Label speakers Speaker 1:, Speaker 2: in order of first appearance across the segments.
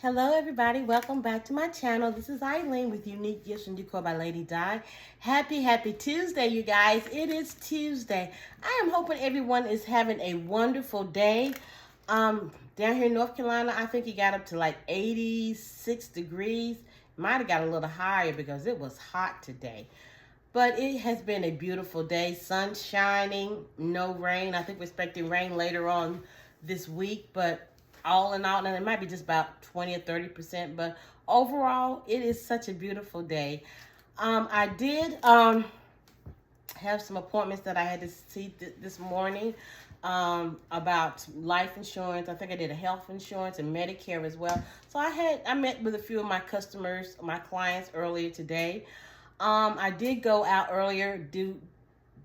Speaker 1: Hello everybody, welcome back to my channel. This is Eileen with Unique Gifts and Decor by Lady Di. Happy Tuesday, you guys. It is Tuesday. I am hoping everyone is having a wonderful day. Down here in North Carolina, I think it got up to like 86 degrees. Might have got a little higher because it was hot today. But it has been a beautiful day. Sun shining, no rain. I think we're expecting rain later on this week, but all in all, and it might be just about 20 or 30%, but overall, it is such a beautiful day. I did have some appointments that I had to see this morning about life insurance. I think I did a health insurance and Medicare as well. So I met with a few of my customers, my clients earlier today. I did go out earlier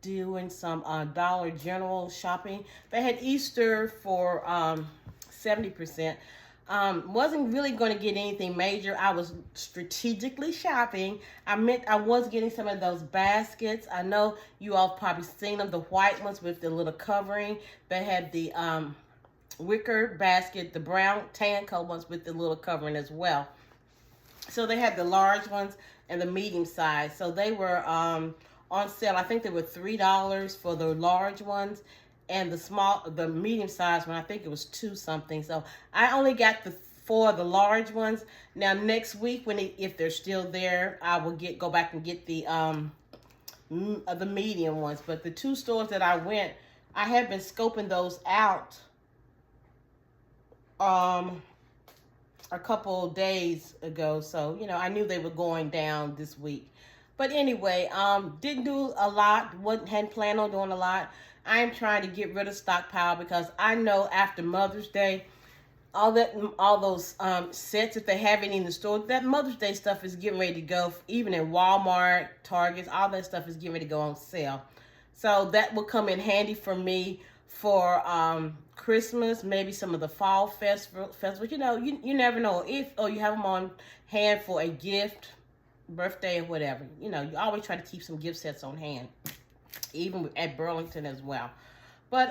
Speaker 1: doing some Dollar General shopping. They had Easter for 70%. Wasn't really going to get anything major. I was strategically shopping. I was getting some of those baskets. I know you all probably seen them, the white ones with the little covering. They had the wicker basket, the brown tan color ones with the little covering as well. So they had the large ones and the medium size. So they were on sale. I think they were $3 for the large ones, and the medium size one, I think it was $2 something. So I only got the large ones. Now next week, if they're still there, I will go back and get the medium ones. But the two stores that I went, I have been scoping those out a couple days ago, so I knew they were going down this week. But anyway, didn't do a lot. Hadn't planned on doing a lot. I am trying to get rid of stockpile because I know after Mother's Day, all those sets that they have in the store, that Mother's Day stuff is getting ready to go. Even in Walmart, Targets, all that stuff is getting ready to go on sale. So that will come in handy for me for Christmas, maybe some of the fall festivals. You never know if you have them on hand for a gift, birthday or whatever. You always try to keep some gift sets on hand, even at Burlington as well. But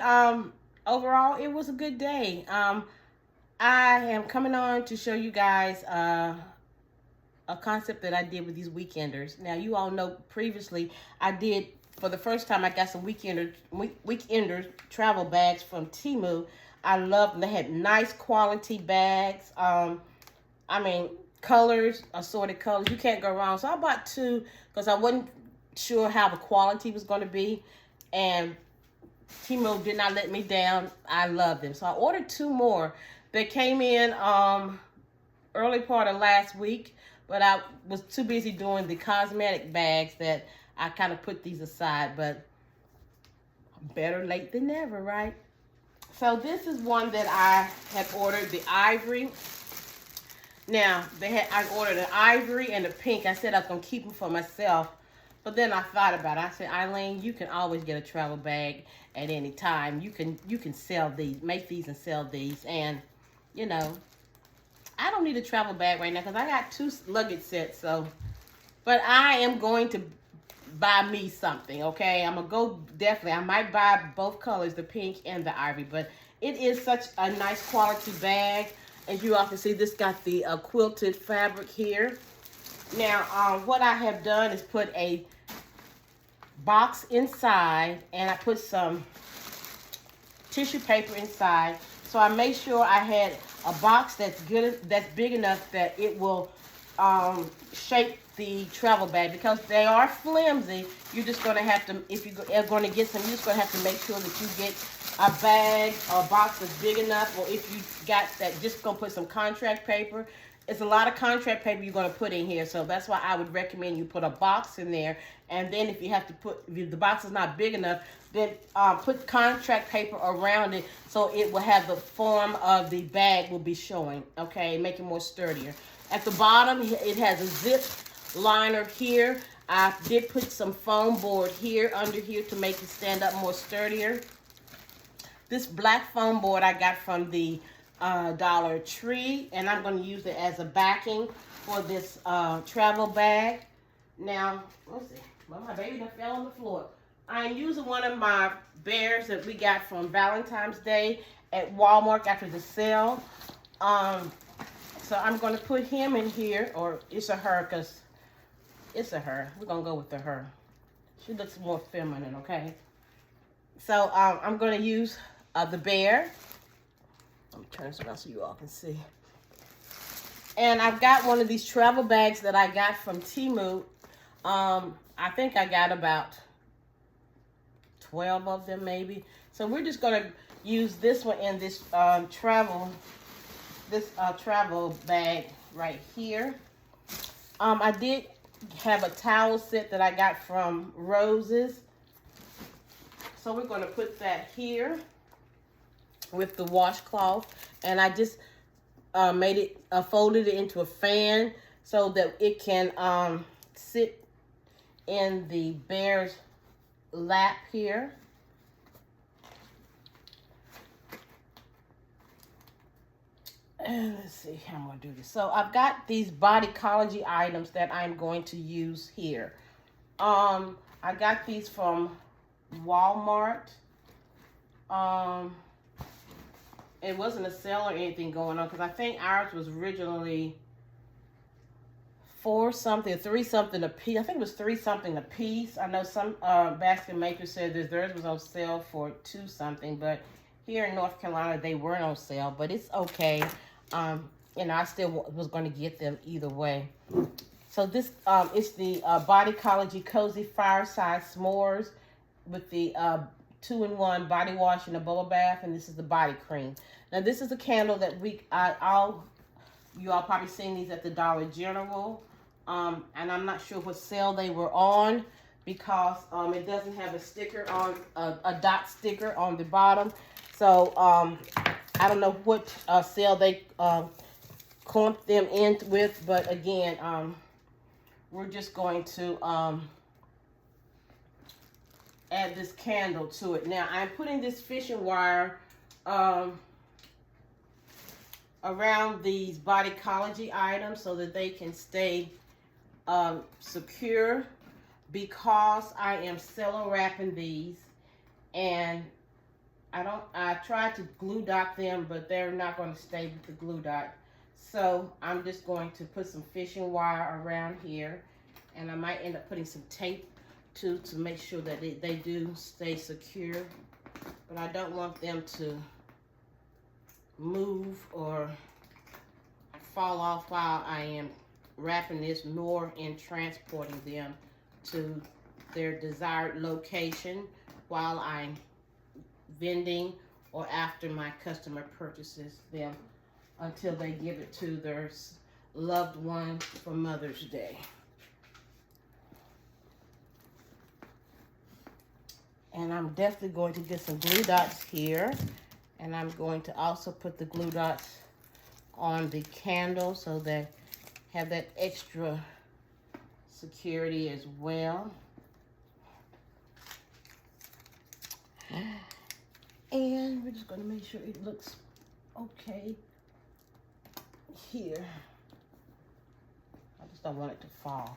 Speaker 1: overall, it was a good day. I am coming on to show you guys a concept that I did with these weekenders. Now, you all know previously I did, for the first time, I got some weekender travel bags from Temu. I love them. They had nice quality bags. Colors, assorted colors. You can't go wrong. So I bought two because I wasn't sure how the quality was going to be. And Temu did not let me down. I love them. So I ordered two more. They came in early part of last week, but I was too busy doing the cosmetic bags that I kind of put these aside, but better late than never, right? So this is one that I had ordered, the ivory. Now, I ordered an ivory and a pink. I said I was going to keep them for myself, but then I thought about it. I said, Eileen, you can always get a travel bag at any time. You can sell these, make these and sell these, and I don't need a travel bag right now because I got two luggage sets. So, but I am going to buy me something, okay? I'm gonna go, definitely, I might buy both colors, the pink and the ivory, but it is such a nice quality bag. As you all can see, this got the quilted fabric here. Now, what I have done is put a box inside, and I put some tissue paper inside. So I made sure I had a box that's big enough that it will shape the travel bag, because they are flimsy. You're just going to have to, if you're going to get some, you're just going to have to make sure that you get a bag or a box that's big enough, or if you got that, just going to put some contract paper. It's a lot of contract paper you're going to put in here, so that's why I would recommend you put a box in there. And then if you have to if the box is not big enough, then put contract paper around it so it will have the form of the bag will be showing, okay, make it more sturdier. At the bottom, it has a zip liner here. I did put some foam board here, under here, to make it stand up more sturdier. This black foam board I got from the Dollar Tree, and I'm going to use it as a backing for this travel bag. Now, let's see. Well, my baby done fell on the floor. I'm using one of my bears that we got from Valentine's Day at Walmart after the sale. So I'm going to put him in here, or it's a her, because it's a her. We're going to go with the her. She looks more feminine, okay? So I'm going to use the bear. Let me turn this around so you all can see. And I've got one of these travel bags that I got from Temu. I think I got about 12 of them maybe. So we're just going to use this one in this travel bag right here. I did have a towel set that I got from Roses. So we're going to put that here with the washcloth. And I just made it, folded it into a fan so that it can sit in the bear's lap here. And let's see how I'm going to do this. So I've got these Bodycology items that I'm going to use here. I got these from Walmart. It wasn't a sale or anything going on because I think ours was originally $4 something, $3 something a piece. I think it was $3 something a piece. I know some basket makers said that theirs was on sale for $2 something, but here in North Carolina they weren't on sale. But it's okay. You know, I still was going to get them either way. So this is the Bodycology Cozy Fireside S'mores with the 2-in-1 body wash and a bubble bath, and this is the body cream. Now this is a candle that you all probably seen these at the Dollar General, and I'm not sure what sale they were on because it doesn't have a sticker on a dot sticker on the bottom. So I don't know what sale they clumped them in with, but again, we're just going to add this candle to it. Now I'm putting this fishing wire around these Bodycology items so that they can stay secure, because I am cello wrapping these, and I tried to glue dot them, but they're not going to stay with the glue dot. So I'm just going to put some fishing wire around here, and I might end up putting some tape to make sure that they do stay secure. But I don't want them to move or fall off while I am wrapping this, nor in transporting them to their desired location while I'm vending or after my customer purchases them, until they give it to their loved one for Mother's Day. And I'm definitely going to get some glue dots here, and I'm going to also put the glue dots on the candle so that have that extra security as well. And we're just going to make sure it looks okay here. I just don't want it to fall.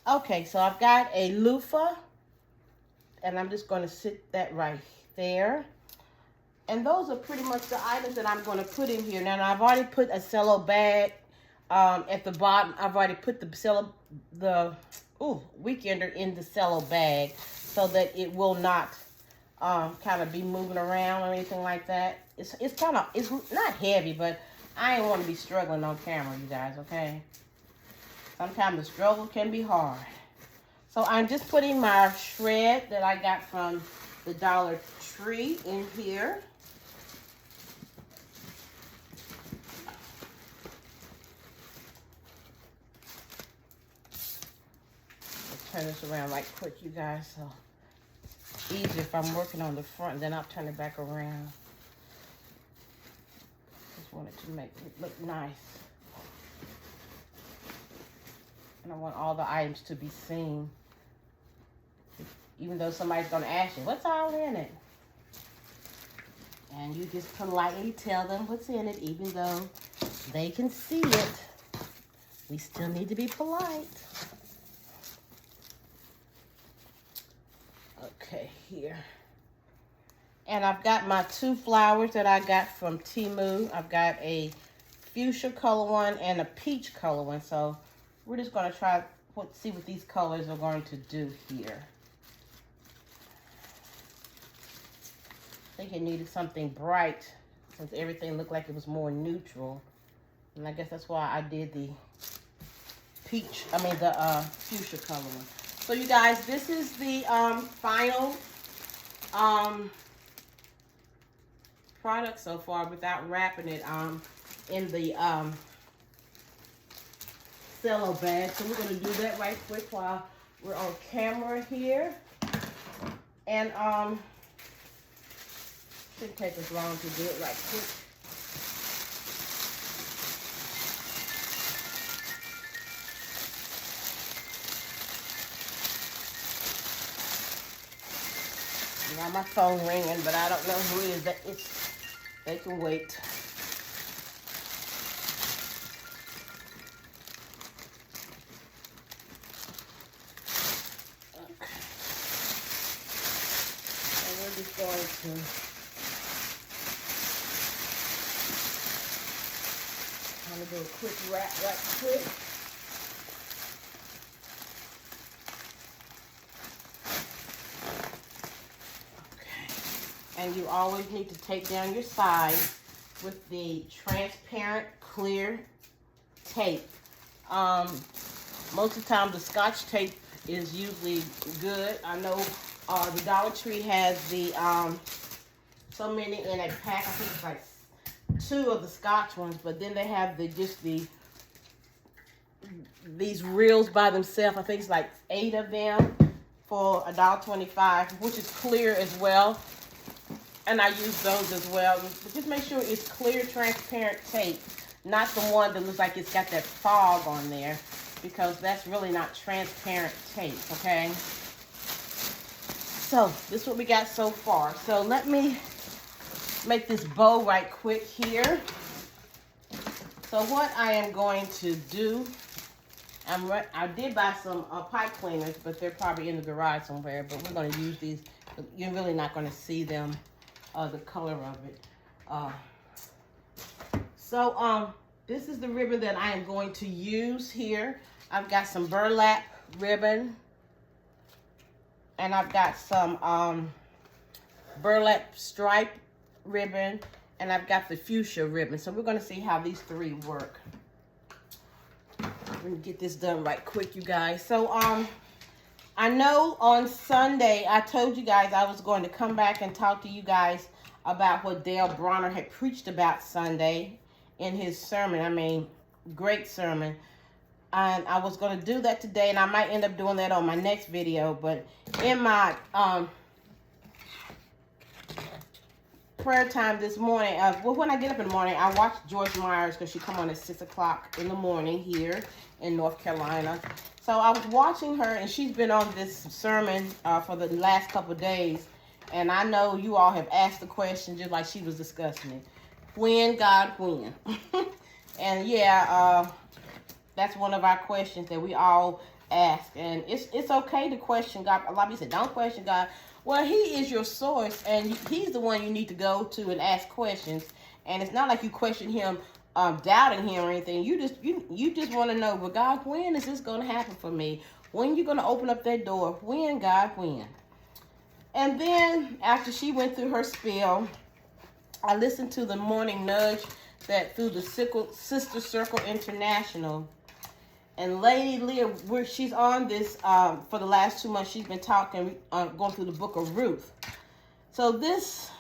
Speaker 1: Okay, so I've got a loofah, and I'm just going to sit that right there. And those are pretty much the items that I'm going to put in here. Now I've already put a cello bag at the bottom. I've already put the Weekender in the cello bag so that it will not kind of be moving around or anything like that. It's not heavy, but I ain't want to be struggling on camera, you guys, okay? Sometimes the struggle can be hard. So I'm just putting my shred that I got from the Dollar Tree in here. I'll turn this around right quick, you guys, so easier if I'm working on the front, then I'll turn it back around. Just wanted to make it look nice. And I want all the items to be seen. Even though somebody's going to ask you, what's all in it? And you just politely tell them what's in it, even though they can see it. We still need to be polite. Okay, here. And I've got my 2 flowers that I got from Temu. I've got a fuchsia color one and a peach color one. So we're just going to try see what these colors are going to do here. I think it needed something bright since everything looked like it was more neutral. And I guess that's why I did the fuchsia color one. So you guys, this is the final product so far without wrapping it in the cello bag. So we're going to do that right quick while we're on camera here. And shouldn't take as long to do it right quick. Now my phone ringing, but I don't know who it is. They can wait. Okay. And we're just going to do a quick wrap right quick. And you always need to take down your sides with the transparent clear tape. Most of the time the Scotch tape is usually good. I know the Dollar Tree has the so many in a pack. I think it's like 2 of the Scotch ones, but then they have these reels by themselves. I think it's like 8 of them for $1.25, which is clear as well. And I use those as well. But just make sure it's clear, transparent tape, not the one that looks like it's got that fog on there, because that's really not transparent tape, okay? So this is what we got so far. So let me make this bow right quick here. So what I am going to do, I did buy some pipe cleaners, but they're probably in the garage somewhere. But we're going to use these. You're really not going to see them. The color of it. This is the ribbon that I am going to use here. I've got some burlap ribbon, and I've got some burlap stripe ribbon, and I've got the fuchsia ribbon. So we're going to see how these 3 work. We're going to get this done right quick, you guys. So I know on Sunday, I told you guys I was going to come back and talk to you guys about what Dale Bronner had preached about Sunday in his sermon. I mean, great sermon. And I was going to do that today, and I might end up doing that on my next video. But in my prayer time this morning, when I get up in the morning, I watch Joyce Myers because she come on at 6 o'clock in the morning here in North Carolina. So I was watching her, and she's been on this sermon for the last couple of days. And I know you all have asked the question just like she was discussing it. When, God, when? And yeah, that's one of our questions that we all ask. And it's okay to question God. A lot of people say, don't question God. Well, he is your source, and he's the one you need to go to and ask questions. And it's not like you question him doubting him or anything. You just want to know, well, God, when is this going to happen for me? When are you going to open up that door? When, God, when? And then after she went through her spiel, I listened to the morning nudge that through the Sister Circle International. And Lady Leah, she's on this for the last 2 months. She's been talking, going through the book of Ruth. So this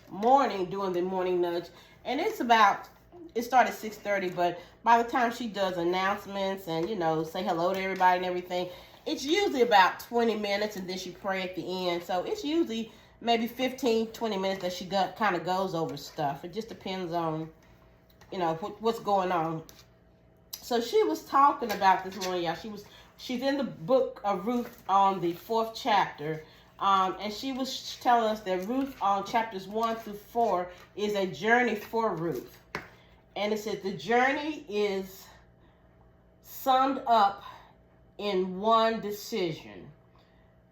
Speaker 1: morning, doing the morning nudge, and it started at 6:30, but by the time she does announcements and, say hello to everybody and everything, it's usually about 20 minutes, and then she pray at the end. So it's usually maybe 15, 20 minutes that she kind of goes over stuff. It just depends on, what's going on. So she was talking about this morning, y'all. She's in the book of Ruth on the 4th chapter. And she was telling us that Ruth on chapters 1 through 4 is a journey for Ruth. And it said the journey is summed up in one decision.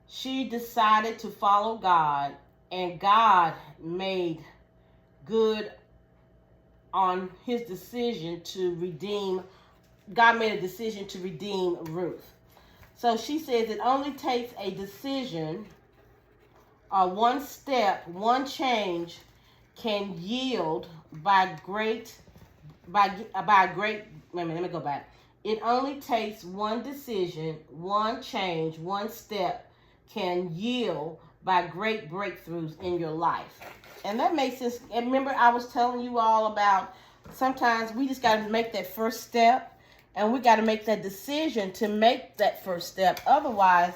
Speaker 1: She decided to follow God, and God made good on his decision to redeem. God made a decision to redeem Ruth. So she says it only takes a decision, one step, one change can yield by great, by a great, wait a minute, let me go back. It only takes one decision, one change, one step can yield by great breakthroughs in your life. And that makes sense. And remember, I was telling you all about sometimes we just got to make that first step, and we got to make that decision to make that first step. Otherwise,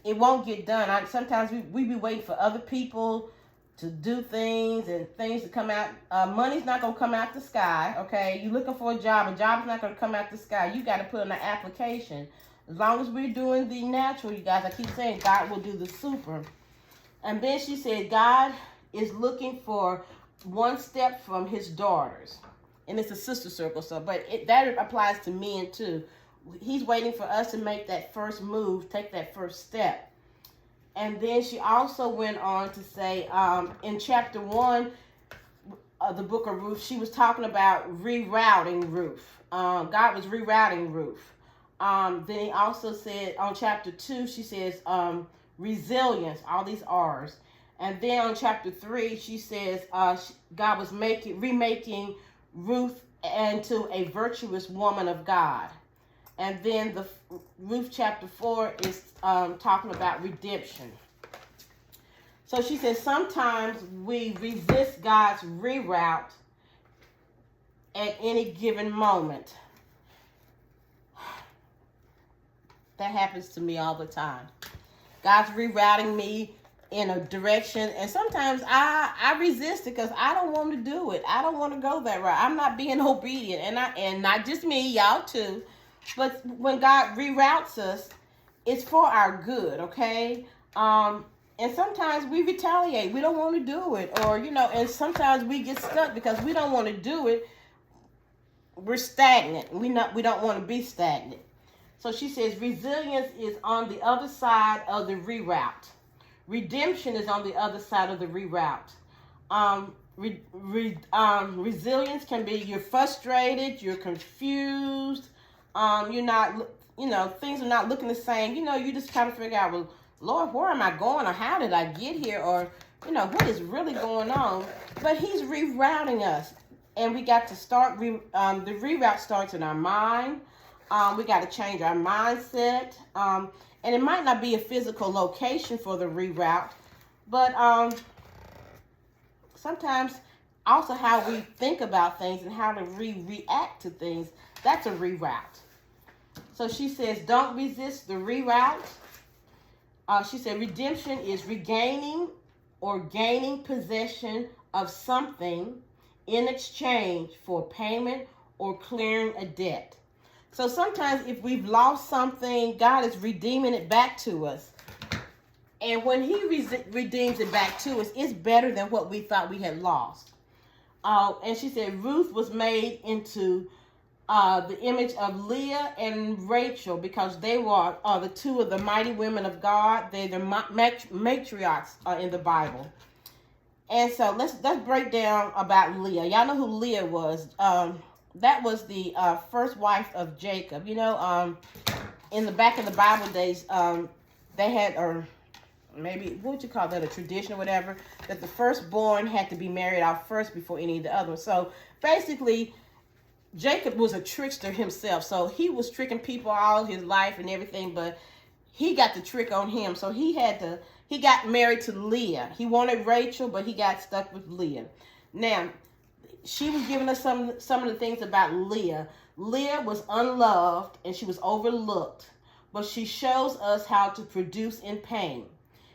Speaker 1: it won't get done. Sometimes we be waiting for other people to do things and things to come out. Money's not going to come out the sky, okay? You're looking for a job is not going to come out the sky. You got to put in an application. As long as we're doing the natural, you guys, I keep saying God will do the super. And then she said God is looking for one step from his daughters. And it's a sister circle, so that applies to men too. He's waiting for us to make that first move, take that first step. And then she also went on to say, in chapter 1 of the book of Ruth, she was talking about rerouting Ruth. God was rerouting Ruth. Then he also said on chapter 2, she says resilience, all these R's. And then on chapter 3, she says God was remaking Ruth into a virtuous woman of God. And then the Ruth chapter 4 is talking about redemption. So she says sometimes we resist God's reroute at any given moment. That happens to me all the time. God's rerouting me in a direction, and sometimes I resist it because I don't want to do it. I don't want to go that route. I'm not being obedient, and not just me, y'all too. But when God reroutes us, it's for our good, okay? And sometimes we retaliate. We don't want to do it, or and sometimes we get stuck because we don't want to do it. We're stagnant. We don't want to be stagnant. So she says resilience is on the other side of the reroute. Redemption is on the other side of the reroute. Resilience can be you're frustrated, you're confused, you're not, things are not looking the same. You just try to figure out, well, Lord, where am I going, or how did I get here, or what is really going on? But he's rerouting us, and we got to start. The reroute starts in our mind. We got to change our mindset. And it might not be a physical location for the reroute, but sometimes also how we think about things and how to react to things, that's a reroute. So she says, don't resist the reroute. She said redemption is regaining or gaining possession of something in exchange for payment or clearing a debt. So sometimes if we've lost something, God is redeeming it back to us. And when he redeems it back to us, it's better than what we thought we had lost. And she said Ruth was made into the image of Leah and Rachel because they were the two of the mighty women of God. They're the matriarchs in the Bible. And so let's break down about Leah. Y'all know who Leah was. That was the first wife of Jacob. In the back of the Bible days, they had, or maybe, what would you call that, a tradition or whatever, that the firstborn had to be married out first before any of the others. So basically, Jacob was a trickster himself. So he was tricking people all his life and everything, but he got the trick on him. So he got married to Leah. He wanted Rachel, but he got stuck with Leah. Now, she was giving us some of the things about Leah. Leah was unloved and she was overlooked, but she shows us how to produce in pain.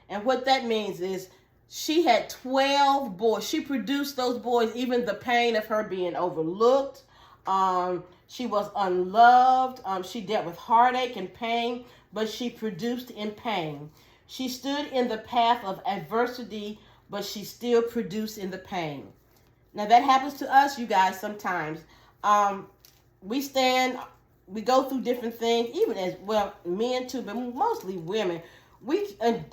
Speaker 1: And what that means is she had 12 boys. She produced those boys, even the pain of her being overlooked. She was unloved. She dealt with heartache and pain, but she produced in pain. She stood in the path of adversity, but she still produced in the pain. Now that happens to us, you guys, sometimes. We go through different things, even as well, men too, but mostly women. We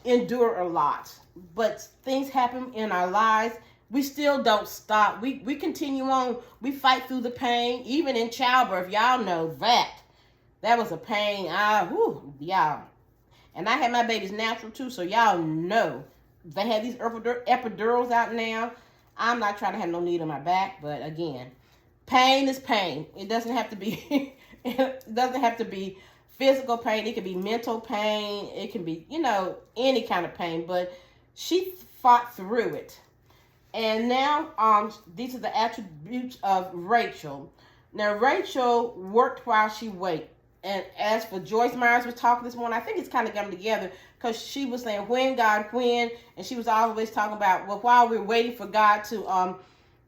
Speaker 1: endure a lot, but things happen in our lives. we still don't stop. We continue on. We fight through the pain, even in childbirth. Y'all know that. That was a pain. Y'all. And I had my babies natural too, so y'all know. They have these epidurals out now. I'm not trying to have no needle in my back, but again, pain is pain. It doesn't have to be, it doesn't have to be physical pain. It can be mental pain. It can be, any kind of pain. But she fought through it. And now, these are the attributes of Rachel. Now, Rachel worked while she waited. And as for Joyce Myers was talking this morning, I think it's kind of coming together because she was saying, when, God, when? And she was always talking about, well, while we're waiting for God to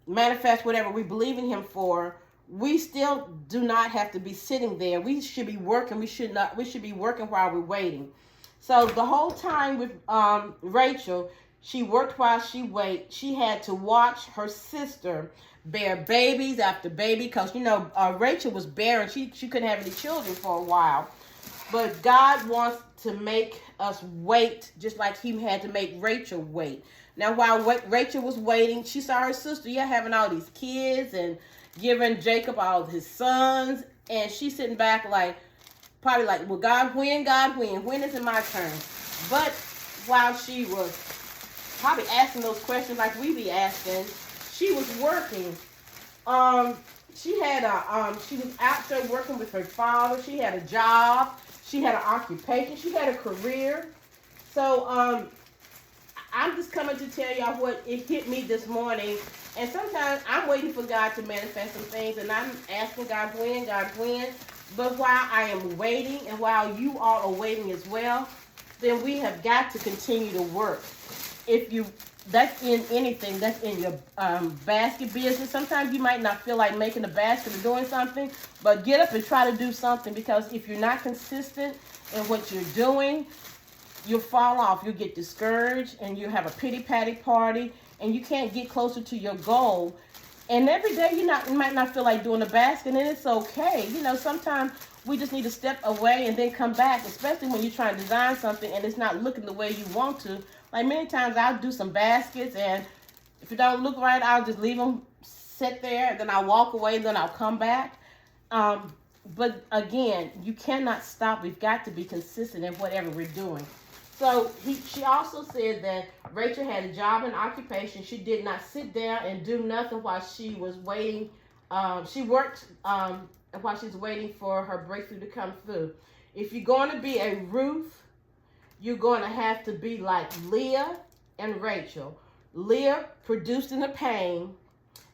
Speaker 1: manifest whatever we believe in him for, we still do not have to be sitting there. We should be working. We should be working while we're waiting. So the whole time with Rachel, she worked while she waited. She had to watch her sister bear babies after baby because, Rachel was barren. She couldn't have any children for a while. But God wants to make us wait just like he had to make Rachel wait. Now, while Rachel was waiting, she saw her sister, having all these kids and giving Jacob all of his sons. And she's sitting back probably like, well, God, when? When is it my turn? But while she was probably asking those questions like we be asking, she was working. She was out there working with her father. She had a job. She had an occupation. She had a career. So, I'm just coming to tell y'all what it hit me this morning. And sometimes I'm waiting for God to manifest some things, and I'm asking God when. But while I am waiting, and while you all are waiting as well, then we have got to continue to work. That's in anything, that's in your basket business. Sometimes you might not feel like making a basket or doing something, but get up and try to do something, because if you're not consistent in what you're doing, you'll fall off. You'll get discouraged, and you'll have a pity-patty party, and you can't get closer to your goal. And every day you might not feel like doing a basket, and it's okay. Sometimes we just need to step away and then come back, especially when you're trying to design something and it's not looking the way you want to. Like many times I'll do some baskets, and if it don't look right, I'll just leave them sit there, and then I'll walk away, and then I'll come back. But again, you cannot stop. We've got to be consistent in whatever we're doing. So she also said that Rachel had a job and occupation. She did not sit down and do nothing while she was waiting. She worked while she's waiting for her breakthrough to come through. If you're going to be a Ruth, you're going to have to be like Leah and Rachel. Leah produced in the pain,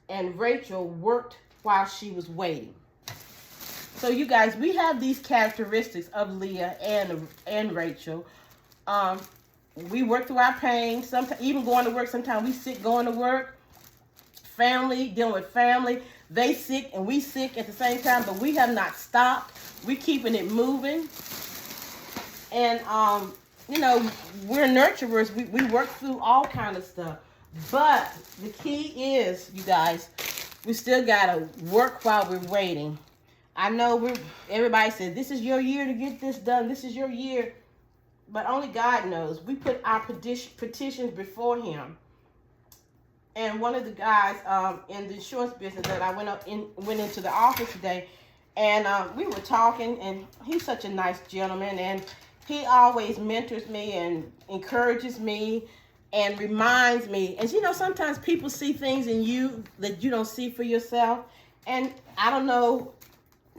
Speaker 1: and Rachel worked while she was waiting. So you guys, we have these characteristics of Leah and Rachel. We work through our pain. Sometimes even going to work. Sometimes we sick going to work. Family, dealing with family. They sick and we sick at the same time, but we have not stopped. We keeping it moving. And we're nurturers. We work through all kind of stuff. But the key is, you guys, we still gotta work while we're waiting. I know everybody says this is your year to get this done. This is your year. But only God knows. We put our petitions before him. And one of the guys in the insurance business that I went into the office today, and we were talking, and he's such a nice gentleman, and he always mentors me and encourages me and reminds me. And sometimes people see things in you that you don't see for yourself. And I don't know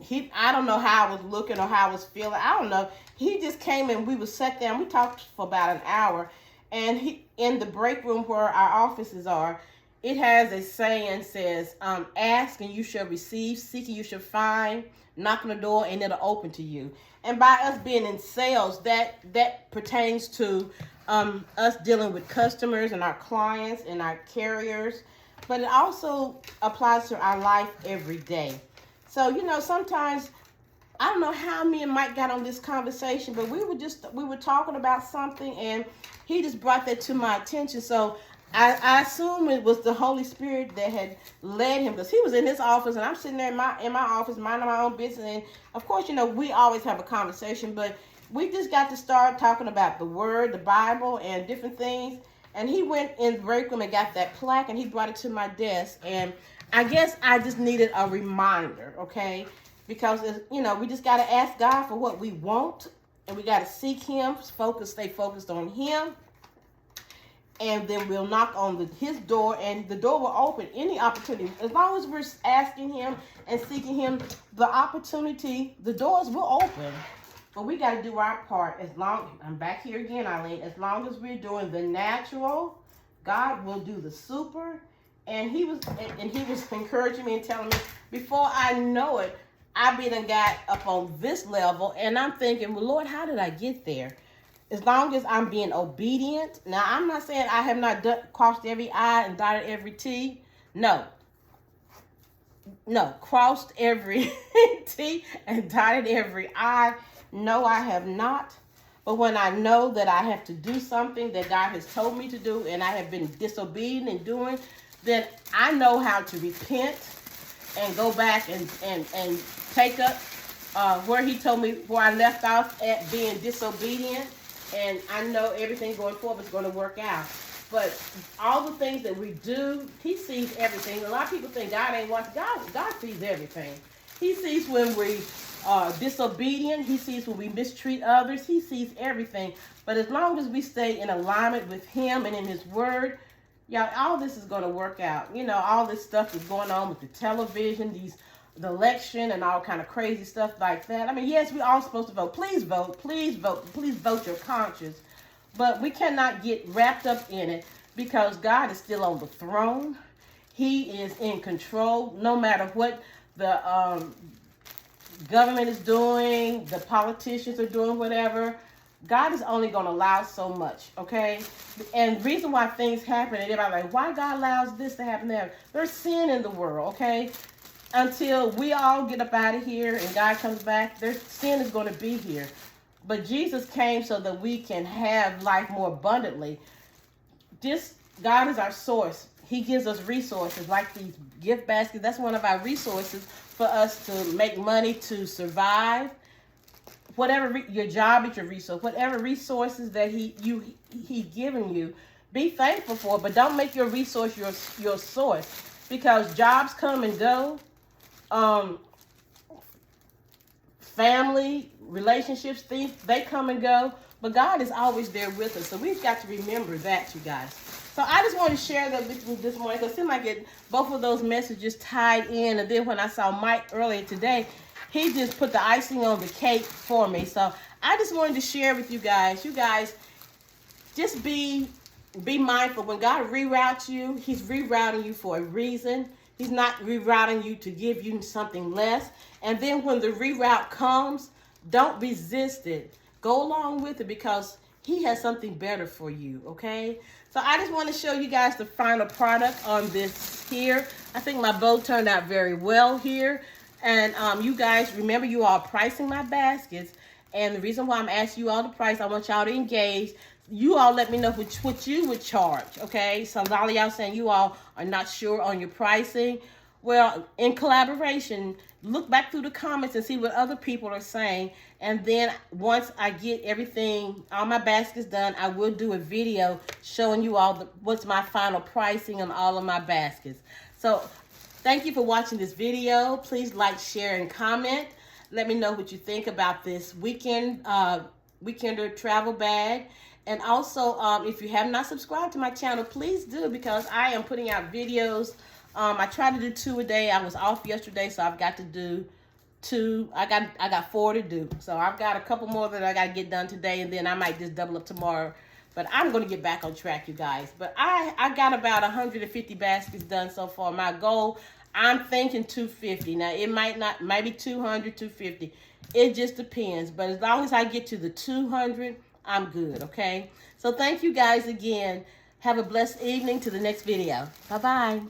Speaker 1: how I was looking or how I was feeling. I don't know. He just came and we sat down. We talked for about an hour. And in the break room where our offices are, it has a saying says, ask and you shall receive, seek and you shall find, knock on the door and it'll open to you. And by us being in sales, that pertains to us dealing with customers and our clients and our carriers. But it also applies to our life every day. So, sometimes, I don't know how me and Mike got on this conversation, but we were talking about something, and he just brought that to my attention. So I assume it was the Holy Spirit that had led him, because he was in his office, and I'm sitting there in my office, minding my own business. And of course, we always have a conversation, but we just got to start talking about the Word, the Bible, and different things. And he went in the break room and got that plaque, and he brought it to my desk. And I guess I just needed a reminder, okay? Because, you know, we just got to ask God for what we want, and we got to seek him, stay focused on him. And then we'll knock on his door, and the door will open. Any opportunity, as long as we're asking him and seeking him, the doors will open. But we got to do our part. I'm back here again, Eileen. As long as we're doing the natural, God will do the super. And he was encouraging me and telling me, before I know it, I've been and got up on this level, and I'm thinking, well, Lord, how did I get there? As long as I'm being obedient. Now, I'm not saying I have not crossed every I and dotted every T. No, crossed every T and dotted every I. No, I have not. But when I know that I have to do something that God has told me to do, and I have been disobedient in doing, then I know how to repent and go back and take up where he told me, where I left off at being disobedient. And I know everything going forward is going to work out. But all the things that we do, he sees everything. A lot of people think God ain't watching. God sees everything. He sees when we are disobedient. He sees when we mistreat others. He sees everything. But as long as we stay in alignment with him and in his word, y'all, all this is going to work out. You know, all this stuff is going on with the television, the election and all kind of crazy stuff like that. I mean, yes, we're all supposed to vote. Please vote. Please vote. Please vote your conscience. But we cannot get wrapped up in it, because God is still on the throne. He is in control. No matter what the government is doing, the politicians are doing, whatever, God is only going to allow so much, okay? And the reason why things happen, and everybody's like, why God allows this to happen there? There's sin in the world, okay? Until we all get up out of here and God comes back, there's sin is going to be here. But Jesus came so that we can have life more abundantly. God is our source. He gives us resources like these gift baskets. That's one of our resources for us to make money, to survive. Whatever your job is your resource. Whatever resources that he given you, be thankful for. But don't make your resource your source, because jobs come and go. Family, relationships, things, they come and go, but God is always there with us. So we've got to remember that, you guys. So I just wanted to share that with you this morning, because it seemed like both of those messages tied in. And then when I saw Mike earlier today, he just put the icing on the cake for me. So I just wanted to share with you guys. You guys, just be mindful. When God reroutes you, he's rerouting you for a reason. He's not rerouting you to give you something less. And then when the reroute comes, don't resist it. Go along with it, because he has something better for you, okay? So I just want to show you guys the final product on this here. I think my bow turned out very well here. And you guys, remember, you are pricing my baskets. And the reason why I'm asking you all the price, I want y'all to engage. You all let me know what you would charge, okay? So a lot of y'all saying you all are not sure on your pricing. Well, in collaboration, look back through the comments and see what other people are saying. And then once I get everything, all my baskets done, I will do a video showing you all what's my final pricing on all of my baskets. So thank you for watching this video. Please like, share, and comment. Let me know what you think about this weekender travel bag. And also, if you have not subscribed to my channel, please do, because I am putting out videos. I try to do 2 a day. I was off yesterday, so I've got to do 2. I got 4 to do. So I've got a couple more that I got to get done today, and then I might just double up tomorrow. But I'm going to get back on track, you guys. But I got about 150 baskets done so far. My goal, I'm thinking 250. Now, it might not, maybe 200, 250. It just depends. But as long as I get to the 200, I'm good, okay? So thank you guys again. Have a blessed evening to the next video. Bye-bye.